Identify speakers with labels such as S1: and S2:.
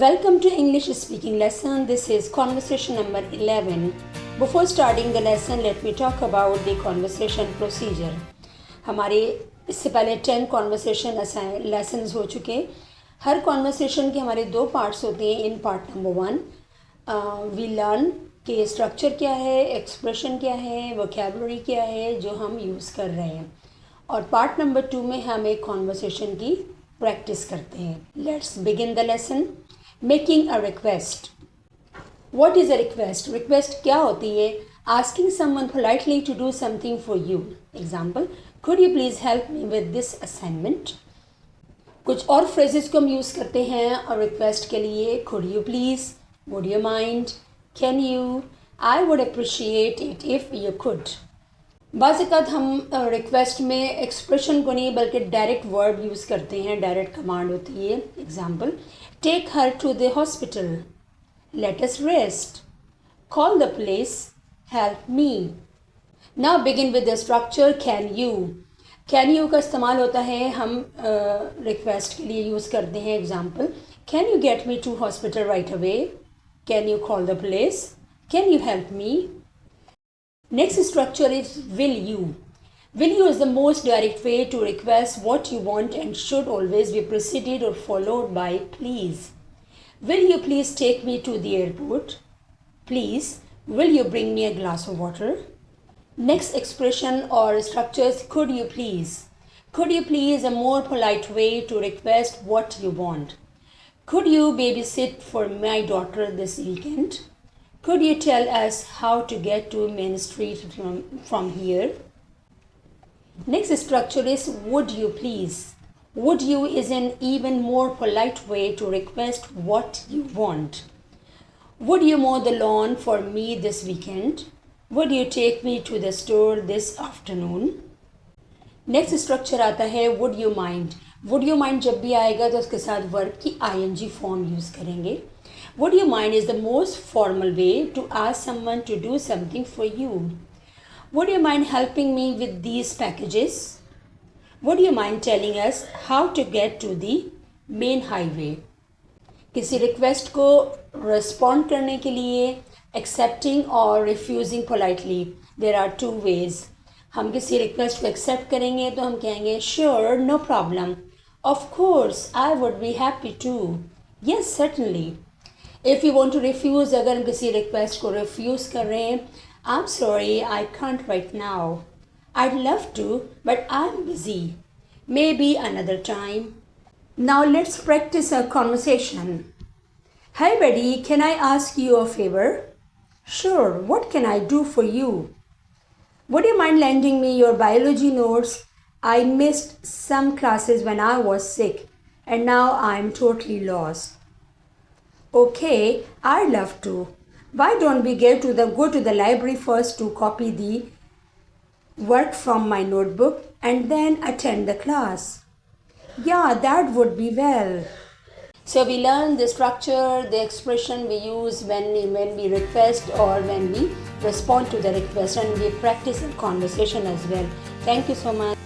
S1: Welcome to English speaking lesson. This is conversation number 11. Before starting the lesson, let me talk about the conversation procedure. हमारे इससे पहले 10 conversation lessons हो चुके हैं. हर conversation के हमारे 2 parts होते हैं. In part number 1, we learn कि structure क्या है, expression क्या है, vocabulary क्या है जो हम use कर रहे हैं. और part number 2 में हम एक conversation की practice करते हैं. Let's begin the lesson. Making a request. What is a request? Request क्या होती है? Asking someone politely to do something for you. Example, could you please help me with this assignment? कुछ और phrases को हम use करते हैं और request के लिए. Could you please? Would you mind? Can you? I would appreciate it if you could. बाज़ हम रिक्वेस्ट में एक्सप्रेशन को नहीं बल्कि डायरेक्ट वर्ब यूज़ करते हैं. डायरेक्ट कमांड होती है. Example, take her to the hospital, let us rest, call the police, help me. Now begin with the structure can you. Can you का इस्तेमाल होता है हम रिक्वेस्ट के लिए यूज़ करते हैं. Example, can you get me to hospital right away, can you call the police, can you help me. Next structure is will you. Will you is the most direct way to request what you want and should always be preceded or followed by please. Will you please take me to the airport? Please, will you bring me a glass of water? Next expression or structure is could you please. Could you please is a more polite way to request what you want. Could you babysit for my daughter this weekend? Could you tell us how to get to Main Street from here? Next structure is would you please. Would you is an even more polite way to request what you want. Would you mow the lawn for me this weekend? Would you take me to the store this afternoon? Next structure आता है would you mind. Would you mind जब भी आएगा तो उसके साथ verb की ing form use करेंगे. Would you mind is the most formal way to ask someone to do something for you. Would you mind helping me with these packages? Would you mind telling us how to get to the main highway? किसी request को respond करने के लिए accepting और refusing politely. There are 2 ways. हम किसी request को accept करेंगे तो हम कहेंगे sure, no problem. Of course, I would be happy to. Yes, certainly. If you want to refuse, अगर हम किसी request को refuse कर रहे हैं, I'm sorry, I can't right now. I'd love to, but I'm busy. Maybe another time. Now let's practice our conversation. Hi buddy, can I ask you a favor? Sure, what can I do for you? Would you mind lending me your biology notes? I missed some classes when I was sick, and now I'm totally lost. Okay, I'd love to. Why don't we go to the library first to copy the work from my notebook and then attend the class? Yeah, that would be well. So we learn the structure, the expression we use when we request or when we respond to the request, and we practice in conversation as well. Thank you so much.